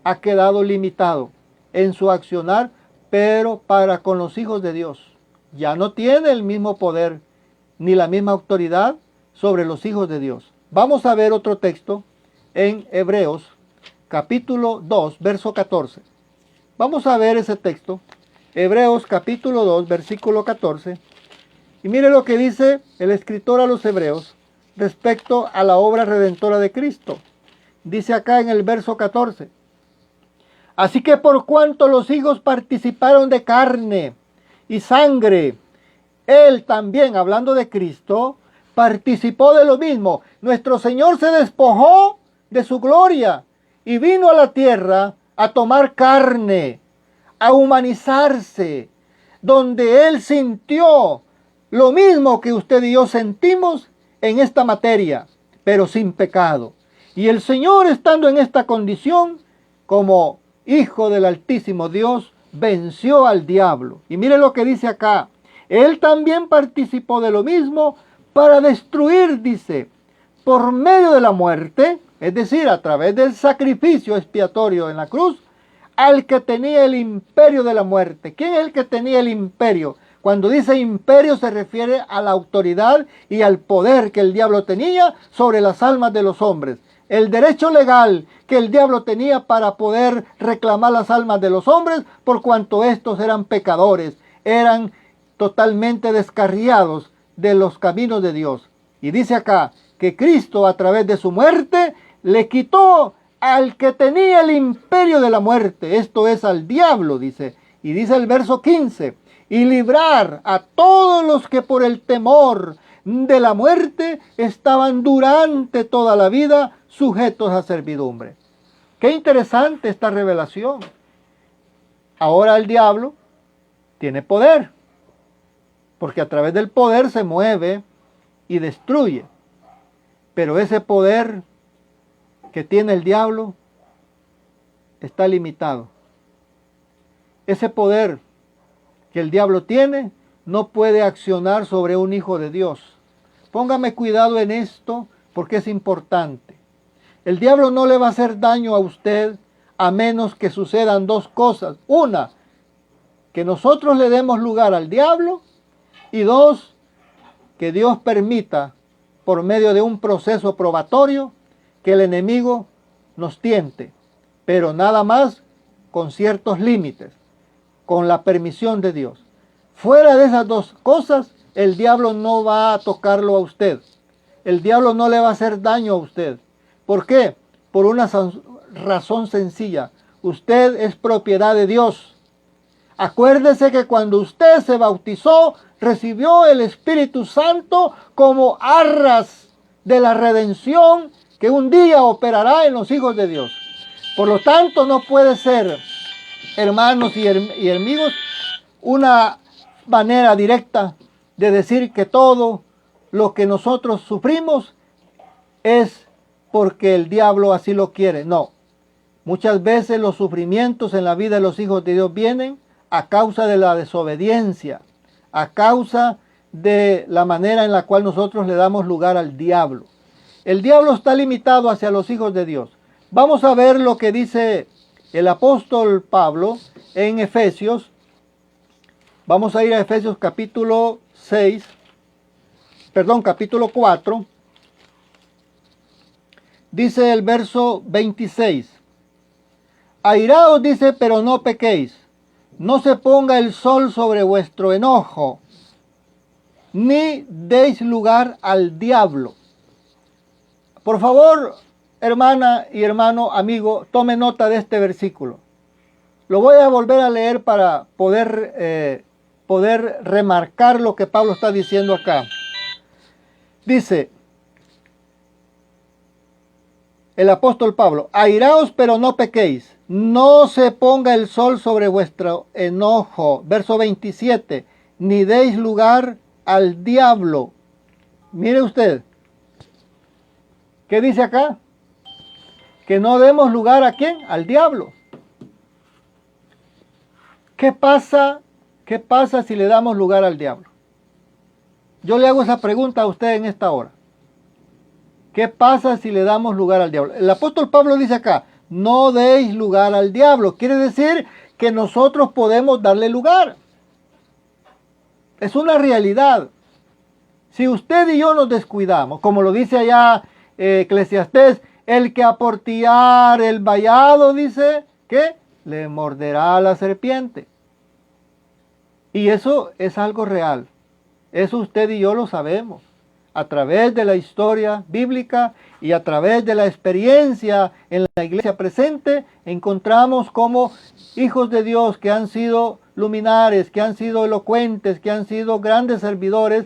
ha quedado limitado en su accionar, pero para con los hijos de Dios. Ya no tiene el mismo poder ni la misma autoridad sobre los hijos de Dios. Vamos a ver otro texto en Hebreos capítulo 2, verso 14. Vamos a ver ese texto, Hebreos capítulo 2, versículo 14. Y mire lo que dice el escritor a los Hebreos respecto a la obra redentora de Cristo. Dice acá en el verso 14. Así que por cuanto los hijos participaron de carne y sangre, Él también, hablando de Cristo, participó de lo mismo. Nuestro Señor se despojó de su gloria y vino a la tierra a tomar carne, a humanizarse, donde Él sintió lo mismo que usted y yo sentimos en esta materia, pero sin pecado. Y el Señor, estando en esta condición, como Hijo del Altísimo Dios, venció al diablo. Y mire lo que dice acá. Él también participó de lo mismo para destruir, dice, por medio de la muerte, es decir, a través del sacrificio expiatorio en la cruz, al que tenía el imperio de la muerte. ¿Quién es el que tenía el imperio? Cuando dice imperio se refiere a la autoridad y al poder que el diablo tenía sobre las almas de los hombres. El derecho legal que el diablo tenía para poder reclamar las almas de los hombres, por cuanto estos eran pecadores, eran totalmente descarriados de los caminos de Dios. Y dice acá que Cristo, a través de su muerte, le quitó al que tenía el imperio de la muerte, esto es al diablo, dice. Y dice el verso 15, y librar a todos los que por el temor de la muerte estaban durante toda la vida sujetos a servidumbre. Qué interesante esta revelación. Ahora el diablo tiene poder, porque a través del poder se mueve y destruye. Pero ese poder que tiene el diablo está limitado. Ese poder que el diablo tiene no puede accionar sobre un hijo de Dios. Póngame cuidado en esto porque es importante. El diablo no le va a hacer daño a usted a menos que sucedan dos cosas. Una, que nosotros le demos lugar al diablo, y dos, que Dios permita por medio de un proceso probatorio que el enemigo nos tiente, pero nada más con ciertos límites, con la permisión de Dios. Fuera de esas dos cosas, el diablo no va a tocarlo a usted. El diablo no le va a hacer daño a usted. ¿Por qué? Por una razón sencilla. Usted es propiedad de Dios. Acuérdese que cuando usted se bautizó, recibió el Espíritu Santo como arras de la redención que un día operará en los hijos de Dios. Por lo tanto, no puede ser, hermanos y amigos, una manera directa de decir que todo lo que nosotros sufrimos es porque el diablo así lo quiere. No. Muchas veces los sufrimientos en la vida de los hijos de Dios vienen a causa de la desobediencia, a causa de la manera en la cual nosotros le damos lugar al diablo. El diablo está limitado hacia los hijos de Dios. Vamos a ver lo que dice el apóstol Pablo en Efesios. Vamos a ir a Efesios capítulo 4. Dice el verso 26. Airaos, dice, pero no pequéis. No se ponga el sol sobre vuestro enojo, ni deis lugar al diablo. Por favor, hermana y hermano, amigo, tome nota de este versículo. Lo voy a volver a leer para poder remarcar lo que Pablo está diciendo acá. Dice el apóstol Pablo, airaos pero no pequéis, no se ponga el sol sobre vuestro enojo. Verso 27, ni deis lugar al diablo. Mire usted, ¿qué dice acá? Que no demos lugar ¿a quién? Al diablo. ¿Qué pasa si le damos lugar al diablo? Yo le hago esa pregunta a usted en esta hora. ¿Qué pasa si le damos lugar al diablo? El apóstol Pablo dice acá, no deis lugar al diablo. Quiere decir que nosotros podemos darle lugar. Es una realidad. Si usted y yo nos descuidamos, como lo dice allá Eclesiastés, el que aportillar el vallado, dice, ¿qué? Le morderá a la serpiente. Y eso es algo real. Eso usted y yo lo sabemos. A través de la historia bíblica y a través de la experiencia en la iglesia presente, encontramos como hijos de Dios que han sido luminares, que han sido elocuentes, que han sido grandes servidores,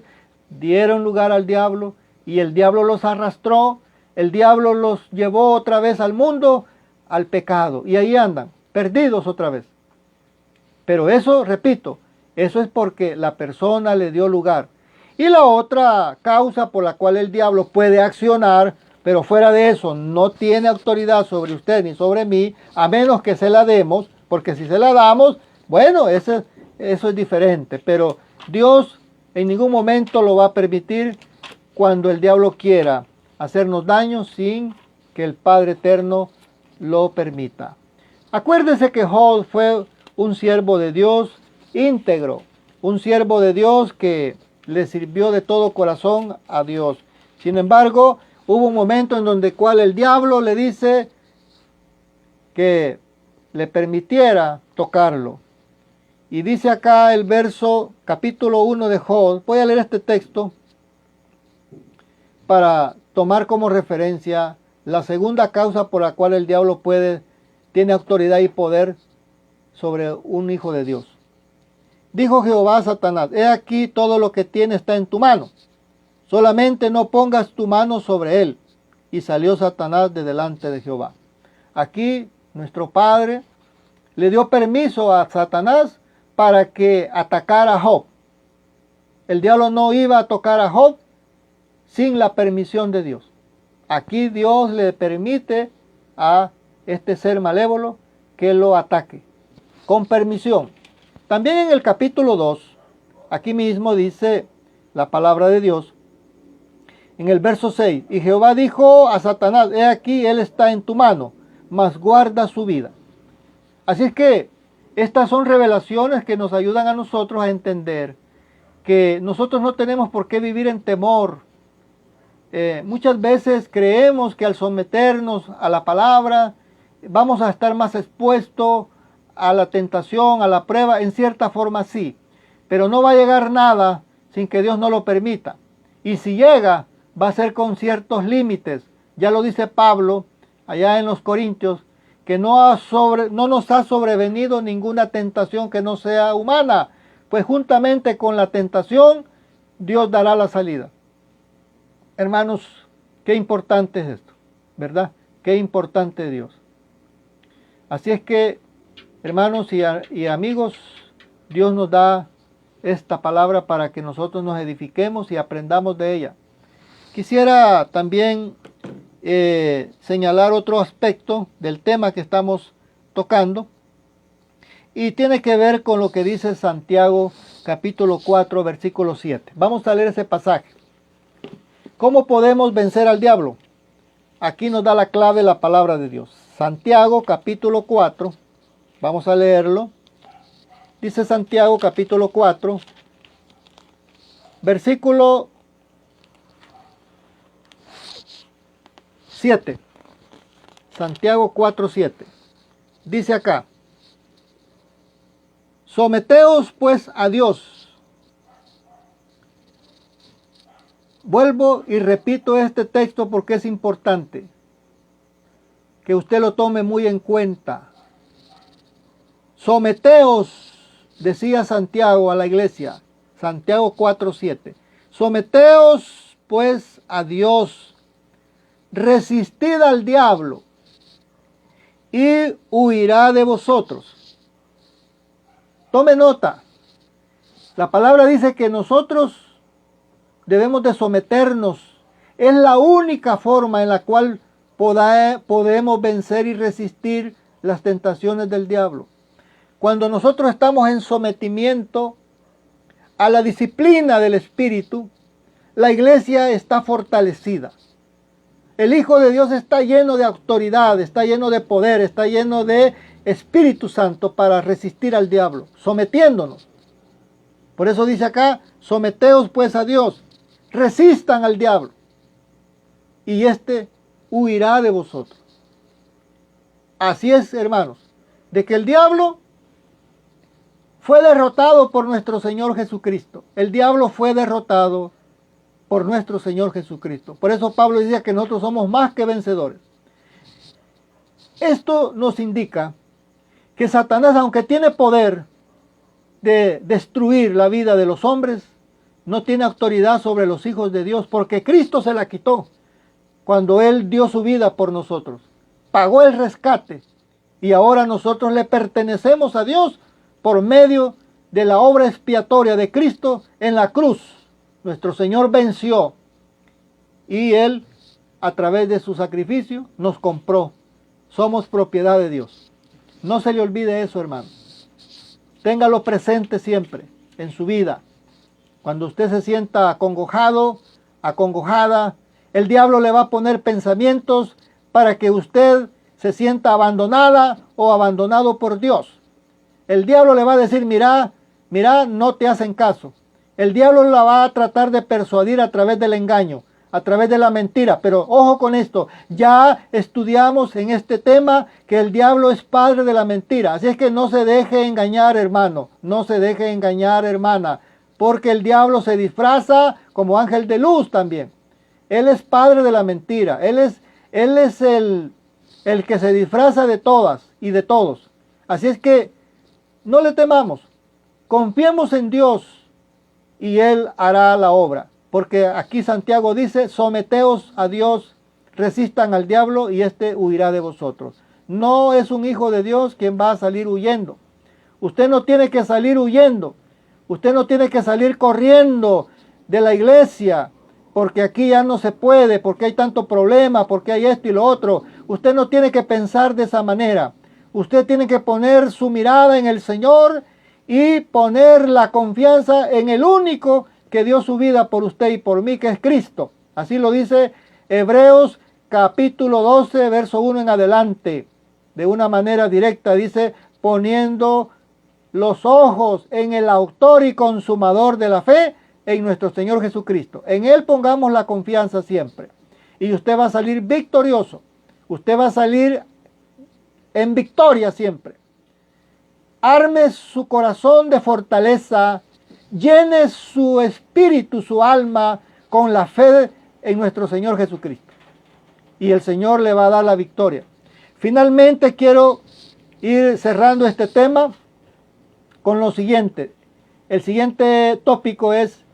dieron lugar al diablo y el diablo los arrastró, el diablo los llevó otra vez al mundo, al pecado, y ahí andan, perdidos otra vez. Pero eso, repito, eso es porque la persona le dio lugar. Y la otra causa por la cual el diablo puede accionar, pero fuera de eso no tiene autoridad sobre usted ni sobre mí, a menos que se la demos, porque si se la damos, bueno, eso es diferente. Pero Dios en ningún momento lo va a permitir cuando el diablo quiera hacernos daño sin que el Padre Eterno lo permita. Acuérdese que Job fue un siervo de Dios íntegro, un siervo de Dios que le sirvió de todo corazón a Dios. Sin embargo, hubo un momento en donde cual el diablo le dice que le permitiera tocarlo. Y dice acá el verso capítulo 1 de Job, voy a leer este texto para tomar como referencia la segunda causa por la cual el diablo tiene autoridad y poder sobre un hijo de Dios. Dijo Jehová a Satanás, he aquí todo lo que tiene está en tu mano, solamente no pongas tu mano sobre él. Y salió Satanás de delante de Jehová. Aquí nuestro Padre le dio permiso a Satanás para que atacara a Job. El diablo no iba a tocar a Job sin la permisión de Dios. Aquí Dios le permite a este ser malévolo que lo ataque, con permisión. También en el capítulo 2, aquí mismo dice la palabra de Dios, en el verso 6, y Jehová dijo a Satanás, he aquí, él está en tu mano, mas guarda su vida. Así es que estas son revelaciones que nos ayudan a nosotros a entender que nosotros no tenemos por qué vivir en temor. Muchas veces creemos que al someternos a la palabra vamos a estar más expuestos a la tentación, a la prueba, en cierta forma sí, pero no va a llegar nada sin que Dios no lo permita. Y si llega, va a ser con ciertos límites. Ya lo dice Pablo allá en los Corintios, que no nos ha sobrevenido ninguna tentación que no sea humana, pues juntamente con la tentación Dios dará la salida. Hermanos, qué importante es esto, ¿verdad? Qué importante es Dios. Así es que, hermanos y amigos, Dios nos da esta palabra para que nosotros nos edifiquemos y aprendamos de ella. Quisiera también señalar otro aspecto del tema que estamos tocando y tiene que ver con lo que dice Santiago capítulo 4 versículo 7. Vamos a leer ese pasaje. ¿Cómo podemos vencer al diablo? Aquí nos da la clave la palabra de Dios. Santiago capítulo 4, vamos a leerlo. Dice Santiago capítulo 4, versículo 7. Santiago 4, 7. Dice acá, someteos pues a Dios. Vuelvo y repito este texto porque es importante que usted lo tome muy en cuenta. Someteos, decía Santiago a la iglesia, Santiago 4:7. Someteos pues a Dios, resistid al diablo y huirá de vosotros. Tome nota, la palabra dice que nosotros debemos de someternos. Es la única forma en la cual podemos vencer y resistir las tentaciones del diablo. Cuando nosotros estamos en sometimiento a la disciplina del Espíritu, la iglesia está fortalecida. El Hijo de Dios está lleno de autoridad, está lleno de poder, está lleno de Espíritu Santo para resistir al diablo, sometiéndonos. Por eso dice acá, someteos pues a Dios, resistan al diablo, y éste huirá de vosotros. Así es, hermanos, de que el diablo fue derrotado por nuestro Señor Jesucristo. El diablo fue derrotado por nuestro Señor Jesucristo. Por eso Pablo decía que nosotros somos más que vencedores. Esto nos indica que Satanás, aunque tiene poder de destruir la vida de los hombres, no tiene autoridad sobre los hijos de Dios, porque Cristo se la quitó cuando Él dio su vida por nosotros. Pagó el rescate y ahora nosotros le pertenecemos a Dios por medio de la obra expiatoria de Cristo en la cruz. Nuestro Señor venció y Él, a través de su sacrificio, nos compró. Somos propiedad de Dios. No se le olvide eso, hermano. Téngalo presente siempre en su vida. Cuando usted se sienta acongojado, acongojada, el diablo le va a poner pensamientos para que usted se sienta abandonada o abandonado por Dios. El diablo le va a decir, mira, no te hacen caso. El diablo la va a tratar de persuadir a través del engaño, a través de la mentira. Pero ojo con esto, ya estudiamos en este tema que el diablo es padre de la mentira. Así es que no se deje engañar, hermano, no se deje engañar, hermana, porque el diablo se disfraza como ángel de luz también. Él es padre de la mentira, él es el que se disfraza de todas y de todos. Así es que no le temamos, confiemos en Dios y Él hará la obra. Porque aquí Santiago dice, someteos a Dios, resistan al diablo y éste huirá de vosotros. No es un hijo de Dios quien va a salir huyendo. Usted no tiene que salir huyendo. Usted no tiene que salir corriendo de la iglesia, porque aquí ya no se puede, porque hay tanto problema, porque hay esto y lo otro. Usted no tiene que pensar de esa manera. Usted tiene que poner su mirada en el Señor y poner la confianza en el único que dio su vida por usted y por mí, que es Cristo. Así lo dice Hebreos capítulo 12, verso 1 en adelante. De una manera directa dice, poniendo los ojos en el autor y consumador de la fe, en nuestro Señor Jesucristo. En Él pongamos la confianza siempre. Y usted va a salir victorioso. Usted va a salir en victoria siempre. Arme su corazón de fortaleza. Llene su espíritu, su alma, con la fe en nuestro Señor Jesucristo. Y el Señor le va a dar la victoria. Finalmente quiero ir cerrando este tema con lo siguiente. El siguiente tópico es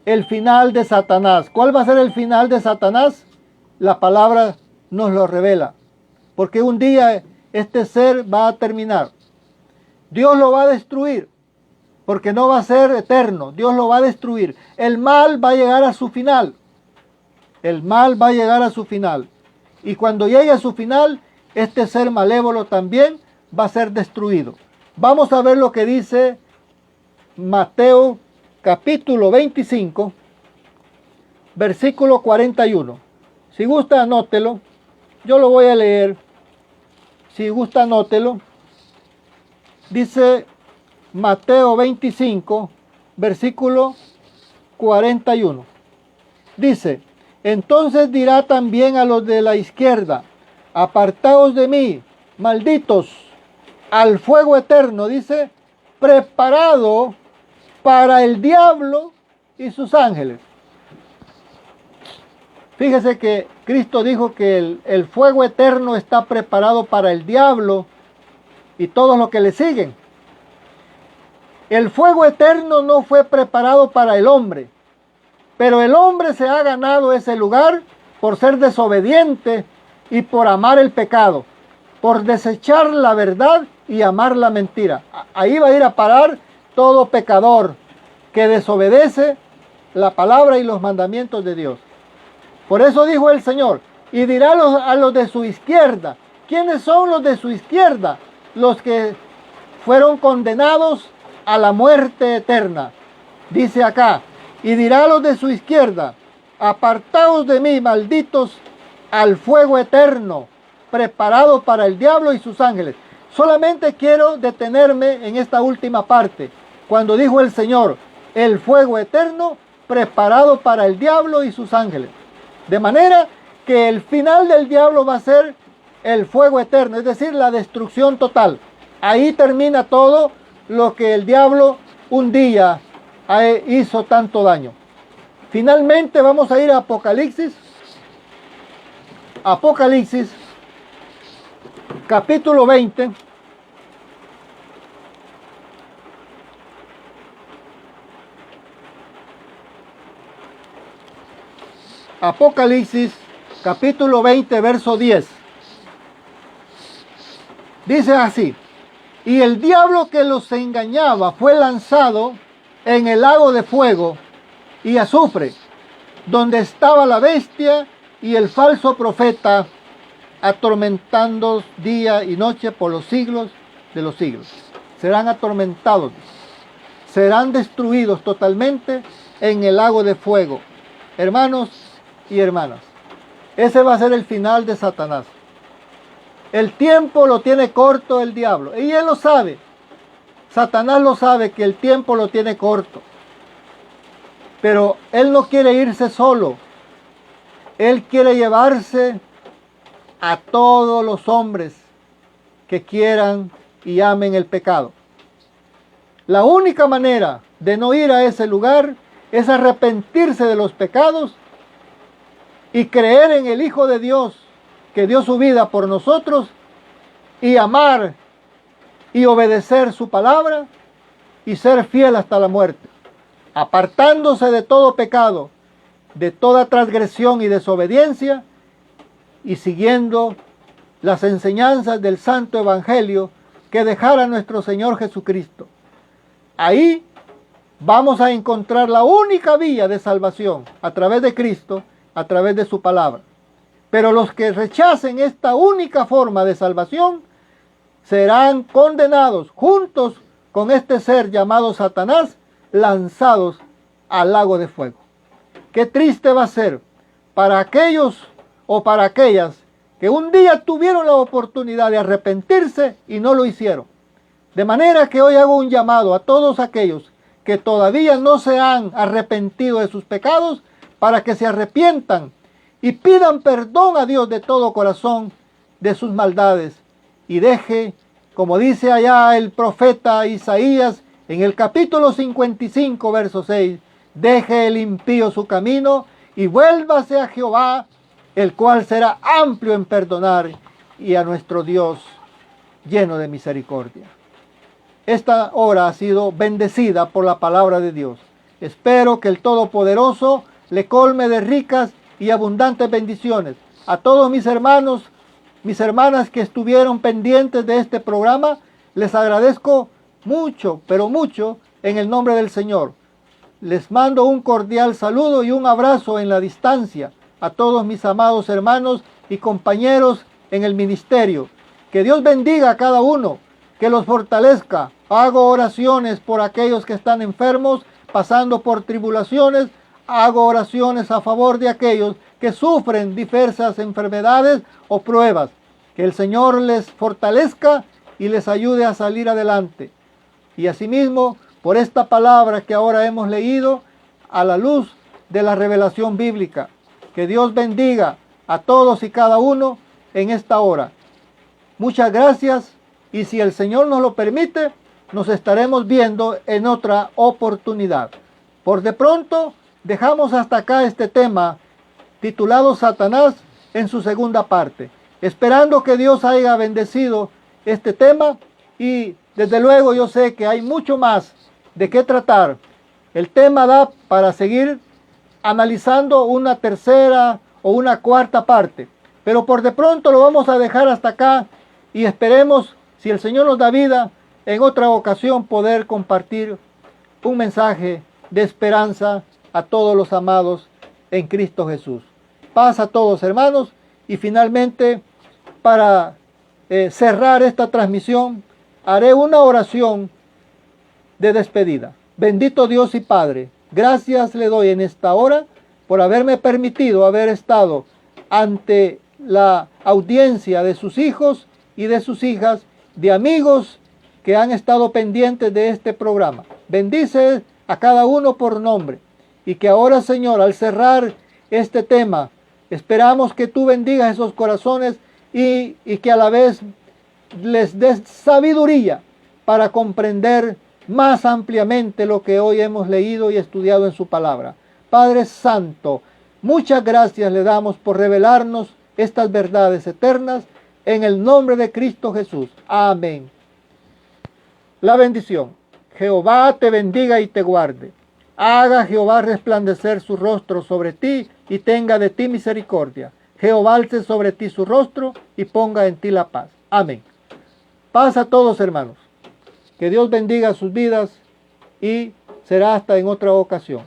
el final de Satanás. ¿Cuál va a ser el final de Satanás? La palabra nos lo revela. Porque un día este ser va a terminar. Dios lo va a destruir. Porque no va a ser eterno. Dios lo va a destruir. El mal va a llegar a su final. El mal va a llegar a su final. Y cuando llegue a su final, este ser malévolo también va a ser destruido. Vamos a ver lo que dice Mateo capítulo 25, versículo 41. Si gusta, anótelo. Yo lo voy a leer. Si gusta, anótelo. Dice Mateo 25, versículo 41. Dice, entonces dirá también a los de la izquierda, apartaos de mí, malditos, al fuego eterno, dice, preparado para el diablo y sus ángeles. Fíjese que Cristo dijo que el fuego eterno está preparado para el diablo y todos los que le siguen. El fuego eterno no fue preparado para el hombre, pero el hombre se ha ganado ese lugar por ser desobediente y por amar el pecado, por desechar la verdad y amar la mentira. Ahí va a ir a parar todo pecador que desobedece la palabra y los mandamientos de Dios. Por eso dijo el Señor, y dirá a los de su izquierda. ¿Quiénes son los de su izquierda? Los que fueron condenados a la muerte eterna. Dice acá, y dirá a los de su izquierda, apartaos de mí, malditos, al fuego eterno, preparado para el diablo y sus ángeles. Solamente quiero detenerme en esta última parte, cuando dijo el Señor, el fuego eterno, preparado para el diablo y sus ángeles. De manera que el final del diablo va a ser el fuego eterno, es decir, la destrucción total. Ahí termina todo lo que el diablo un día hizo tanto daño. Finalmente vamos a ir a Apocalipsis. Apocalipsis, capítulo 20. Apocalipsis, capítulo 20, verso 10. Dice así: y el diablo que los engañaba fue lanzado en el lago de fuego y azufre, donde estaba la bestia y el falso profeta, atormentando día y noche por los siglos de los siglos. Serán atormentados, serán destruidos totalmente en el lago de fuego. Hermanos y hermanas, ese va a ser el final de Satanás. El tiempo lo tiene corto el diablo, y él lo sabe. Satanás lo sabe, que el tiempo lo tiene corto. Pero él no quiere irse solo. Él quiere llevarse a todos los hombres que quieran y amen el pecado. La única manera de no ir a ese lugar es arrepentirse de los pecados y creer en el Hijo de Dios, que dio su vida por nosotros, y amar y obedecer su palabra y ser fiel hasta la muerte, apartándose de todo pecado, de toda transgresión y desobediencia, y siguiendo las enseñanzas del Santo Evangelio que dejara nuestro Señor Jesucristo. Ahí vamos a encontrar la única vía de salvación, a través de Cristo, a través de su palabra. Pero los que rechacen esta única forma de salvación serán condenados juntos con este ser llamado Satanás, lanzados al lago de fuego. Qué triste va a ser para aquellos o para aquellas que un día tuvieron la oportunidad de arrepentirse y no lo hicieron. De manera que hoy hago un llamado a todos aquellos que todavía no se han arrepentido de sus pecados, para que se arrepientan y pidan perdón a Dios de todo corazón de sus maldades, y deje, como dice allá el profeta Isaías en el capítulo 55, verso 6, deje el impío su camino y vuélvase a Jehová, el cual será amplio en perdonar, y a nuestro Dios lleno de misericordia. Esta hora ha sido bendecida por la palabra de Dios. Espero que el Todopoderoso le colme de ricas y abundantes bendiciones. A todos mis hermanos, mis hermanas que estuvieron pendientes de este programa, les agradezco mucho, pero mucho, en el nombre del Señor. Les mando un cordial saludo y un abrazo en la distancia a todos mis amados hermanos y compañeros en el ministerio. Que Dios bendiga a cada uno, que los fortalezca. Hago oraciones por aquellos que están enfermos, pasando por tribulaciones. Hago oraciones a favor de aquellos que sufren diversas enfermedades o pruebas. Que el Señor les fortalezca y les ayude a salir adelante. Y asimismo, por esta palabra que ahora hemos leído, a la luz de la revelación bíblica. Que Dios bendiga a todos y cada uno en esta hora. Muchas gracias, y si el Señor nos lo permite, nos estaremos viendo en otra oportunidad. Por de pronto, dejamos hasta acá este tema titulado Satanás en su segunda parte, esperando que Dios haya bendecido este tema, y desde luego yo sé que hay mucho más de qué tratar. El tema da para seguir analizando una tercera o una cuarta parte, pero por de pronto lo vamos a dejar hasta acá, y esperemos, si el Señor nos da vida, en otra ocasión poder compartir un mensaje de esperanza a todos los amados en Cristo Jesús. Paz a todos, hermanos, y finalmente, para cerrar esta transmisión, haré una oración de despedida. Bendito Dios y Padre, gracias le doy en esta hora por haberme permitido haber estado ante la audiencia de sus hijos y de sus hijas, de amigos que han estado pendientes de este programa. Bendice a cada uno por nombre. Y que ahora, Señor, al cerrar este tema, esperamos que tú bendigas esos corazones y que a la vez les des sabiduría para comprender más ampliamente lo que hoy hemos leído y estudiado en su palabra. Padre Santo, muchas gracias le damos por revelarnos estas verdades eternas en el nombre de Cristo Jesús. Amén. La bendición. Jehová te bendiga y te guarde. Haga Jehová resplandecer su rostro sobre ti y tenga de ti misericordia. Jehová alce sobre ti su rostro y ponga en ti la paz. Amén. Paz a todos, hermanos. Que Dios bendiga sus vidas y será hasta en otra ocasión.